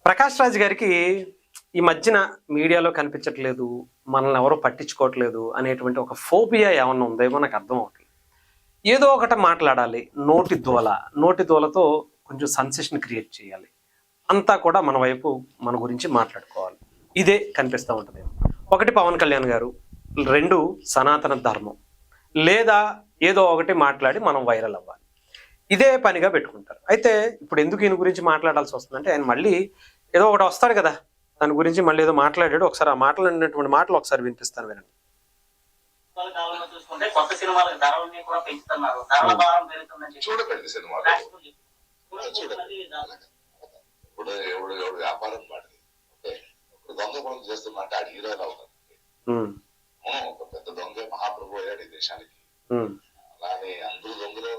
ప్రకాష్ రాజ్ గారికి ఈ మధ్యన మీడియాలో కనిపించట్లేదు, మనల్ని ఎవరో పట్టించుకోవట్లేదు అనేటువంటి ఒక ఫోబియా ఏమన్నా ఉందేమో నాకు అర్థం అవుతుంది. ఏదో ఒకటి మాట్లాడాలి, నోటి దూలతో కొంచెం సెన్సేషన్ క్రియేట్ చేయాలి, అంతా కూడా మన వైపు మన గురించి మాట్లాడుకోవాలి. ఇదే కనిపిస్తూ ఉంటుంది. ఒకటి పవన్ కళ్యాణ్ గారు, రెండు సనాతన ధర్మం, లేదా ఏదో ఒకటి మాట్లాడి మనం వైరల్ అవ్వాలి, ఇదే పనిగా పెట్టుకుంటారు. అయితే ఇప్పుడు ఎందుకు ఈయన గురించి మాట్లాడాల్సి వస్తుందంటే, ఆయన మళ్ళీ ఏదో ఒకటి వస్తాడు కదా, దాని గురించి మళ్ళీ ఏదో మాట్లాడాడు. ఒకసారి ఆ మాట్లాడినటువంటి మాటలు ఒకసారి వినిపిస్తాను, వినండి. చూసుకుంటే కొత్త సినిమాలకు ధరలని కూడా పెంచుతున్నారు. ధరల భారం పెరుగుతుందని చూడకండి సినిమా ఇప్పుడు ఎవడు వ్యాపారం పడింది. ఇప్పుడు దొంగ పనులు చేస్తున్నట్టు ఆడు హీరోలు అవుతారు. ఒక పెద్ద దొంగ మహాప్రభు అయ్యాడు ఈ దేశానికి. అలానే అందరూ దొంగలు.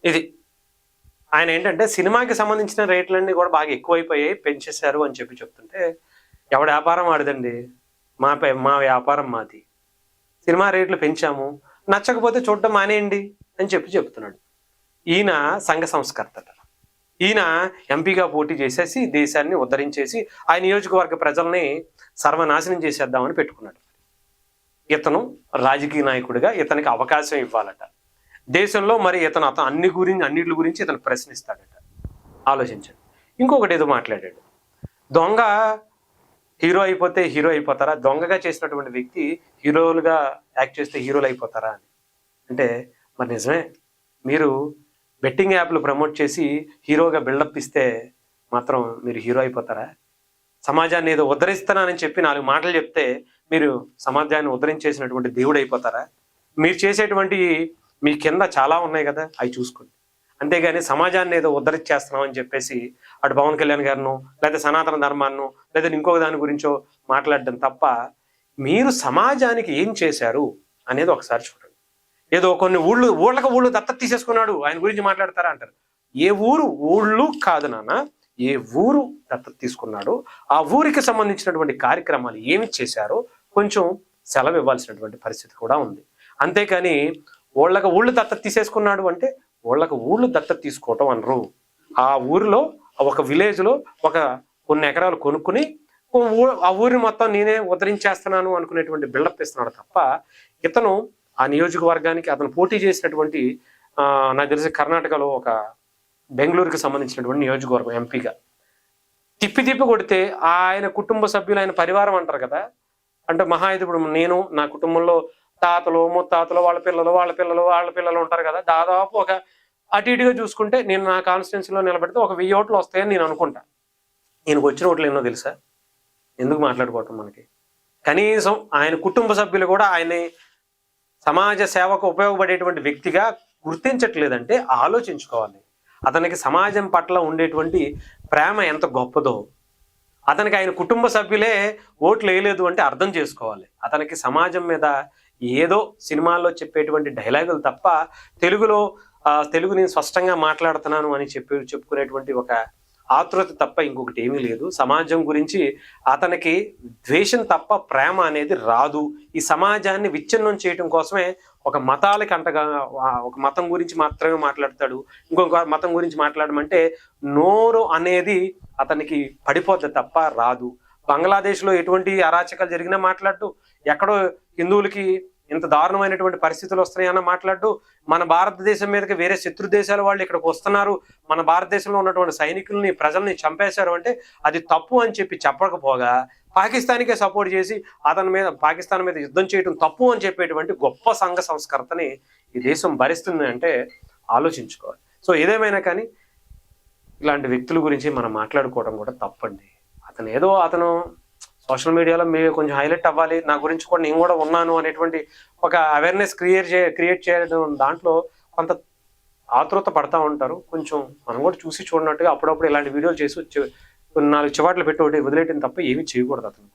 ఇది ఆయన ఏంటంటే, సినిమాకి సంబంధించిన రేట్లన్నీ కూడా బాగా ఎక్కువైపోయాయి, పెంచేశారు అని చెప్తుంటే, ఎవడ వ్యాపారం ఆడదండి, మా వ్యాపారం మాది, సినిమా రేట్లు పెంచాము, నచ్చకపోతే చూడటం మానేయండి అని చెప్తున్నాడు. ఈయన సంఘ సంస్కర్తట. ఈయన ఎంపీగా పోటీ చేసేసి దేశాన్ని ఉద్ధరించేసి ఆ నియోజకవర్గ ప్రజల్ని సర్వనాశనం చేసేద్దామని పెట్టుకున్నాడు. ఇతను రాజకీయ నాయకుడిగా ఇతనికి అవకాశం ఇవ్వాలట దేశంలో. మరి అన్నిటి గురించి ఇతను ప్రశ్నిస్తాడట. ఆలోచించండి. ఇంకొకటి ఏదో మాట్లాడాడు, దొంగ హీరో అయిపోతే హీరో అయిపోతారా, దొంగగా చేసినటువంటి వ్యక్తి హీరోలుగా యాక్ట్ చేస్తే హీరోలు అయిపోతారా అని. అంటే మరి నిజమే, మీరు బెట్టింగ్ యాప్లు ప్రమోట్ చేసి హీరోగా బిల్డప్ ఇస్తే మాత్రం మీరు హీరో అయిపోతారా? సమాజాన్ని ఏదో ఉద్ధరిస్తానని చెప్పి 4 మాటలు చెప్తే మీరు సమాజాన్ని ఉద్ధరించేసినటువంటి దేవుడు అయిపోతారా? మీరు చేసేటువంటి మీ కింద చాలా ఉన్నాయి కదా, అవి చూసుకోండి. అంతేగాని సమాజాన్ని ఏదో ఉద్ధరించేస్తున్నాం అని చెప్పేసి అటు పవన్ కళ్యాణ్ గారిను, లేదా సనాతన ధర్మాన్ని, లేదా ఇంకొక దాని గురించో మాట్లాడడం తప్ప, మీరు సమాజానికి ఏం చేశారు అనేది ఒకసారి చూడండి. ఏదో కొన్ని ఊళ్ళకు దత్తత తీసేసుకున్నాడు, ఆయన గురించి మాట్లాడతారా అంటారు. ఏ ఊళ్ళు కాదు నాన్న, ఏ ఊరు దత్తత తీసుకున్నాడు, ఆ ఊరికి సంబంధించినటువంటి కార్యక్రమాలు ఏమి చేశారో కొంచెం సెలవు ఇవ్వాల్సినటువంటి పరిస్థితి కూడా ఉంది. అంతేకాని ఊళ్ళకు దత్తత తీసేసుకున్నాడు అంటే ఊళ్ళు దత్తత తీసుకోవటం అనరు. ఆ ఊరిలో ఒక విలేజ్లో కొన్ని ఎకరాలు కొనుక్కుని ఆ ఊరిని మొత్తం నేనే ఉద్ధరించేస్తున్నాను అనుకునేటువంటి బిల్డప్ ఇస్తున్నాడు తప్ప, ఇతను ఆ నియోజకవర్గానికి అతను పోటీ చేసినటువంటి నాకు తెలిసి కర్ణాటకలో ఒక బెంగళూరుకి సంబంధించినటువంటి నియోజకవర్గం ఎంపీగా తిప్పి కొడితే ఆయన కుటుంబ సభ్యులు, ఆయన పరివారం అంటారు కదా, అంటే మహా అయితే ఇప్పుడు నేను నా కుటుంబంలో తాతలు, ముత్తాతలు, వాళ్ళ పిల్లలు ఉంటారు కదా, దాదాపు ఒక అటు ఇటుగా చూసుకుంటే నేను నా కాన్స్టిట్యున్సీలో నిలబెడితే ఒక 1000 ఓట్లు వస్తాయని నేను అనుకుంటా. ఈయనకు వచ్చిన ఓట్లు ఎన్నో తెలుసా? ఎందుకు మాట్లాడుకోవటం మనకి? కనీసం ఆయన కుటుంబ సభ్యులు కూడా ఆయన్ని సమాజ సేవకు ఉపయోగపడేటువంటి వ్యక్తిగా గుర్తించట్లేదంటే ఆలోచించుకోవాలి. అతనికి సమాజం పట్ల ఉండేటువంటి ప్రేమ ఎంత గొప్పదో, అతనికి ఆయన కుటుంబ సభ్యులే ఓట్లు వేయలేదు అంటే అర్థం చేసుకోవాలి. అతనికి సమాజం మీద ఏదో సినిమాల్లో చెప్పేటువంటి డైలాగులు తప్ప తెలుగు నేను స్పష్టంగా మాట్లాడుతున్నాను అని చెప్పుకునేటువంటి ఒక ఆతృత తప్ప ఇంకొకటి ఏమీ లేదు. సమాజం గురించి అతనికి ద్వేషం తప్ప ప్రేమ అనేది రాదు. ఈ సమాజాన్ని విచ్ఛిన్నం చేయడం కోసమే ఒక మతం గురించి మాత్రమే మాట్లాడతాడు. ఇంకొక మతం గురించి మాట్లాడమంటే నోరు అనేది అతనికి పడిపోద్ది తప్ప రాదు. బంగ్లాదేశ్లో ఎటువంటి అరాచకాలు జరిగినా మాట్లాడు, ఎక్కడో హిందువులకి ఇంత దారుణమైనటువంటి పరిస్థితులు వస్తున్నాయన్న మాట్లాడు, మన భారతదేశం మీదకి వేరే శత్రు దేశాల వాళ్ళు ఇక్కడికి వస్తున్నారు, మన భారతదేశంలో ఉన్నటువంటి సైనికుల్ని ప్రజల్ని చంపేశారు అంటే అది తప్పు అని చెప్పకపోగా పాకిస్తాన్కే సపోర్ట్ చేసి పాకిస్తాన్ మీద యుద్ధం చేయడం తప్పు అని చెప్పేటువంటి గొప్ప సంఘ సంస్కర్తని ఈ దేశం భరిస్తుంది అంటే ఆలోచించుకోవాలి. సో ఏదేమైనా కానీ ఇలాంటి వ్యక్తుల గురించి మనం మాట్లాడుకోవడం కూడా తప్పండి. అతను సోషల్ మీడియాలో మీరు కొంచెం హైలైట్ అవ్వాలి, నా గురించి కూడా నేను కూడా ఉన్నాను అనేటువంటి ఒక అవేర్నెస్ క్రియేట్ చేయడం, దాంట్లో కొంత ఆతృత పడతా ఉంటారు. కొంచెం మనం కూడా చూసి చూడనట్టుగా అప్పుడప్పుడు ఇలాంటి వీడియోలు చేసి 4 చివాట్లు పెట్టి వదిలేయటం తప్ప ఏమీ చేయకూడదు అతను.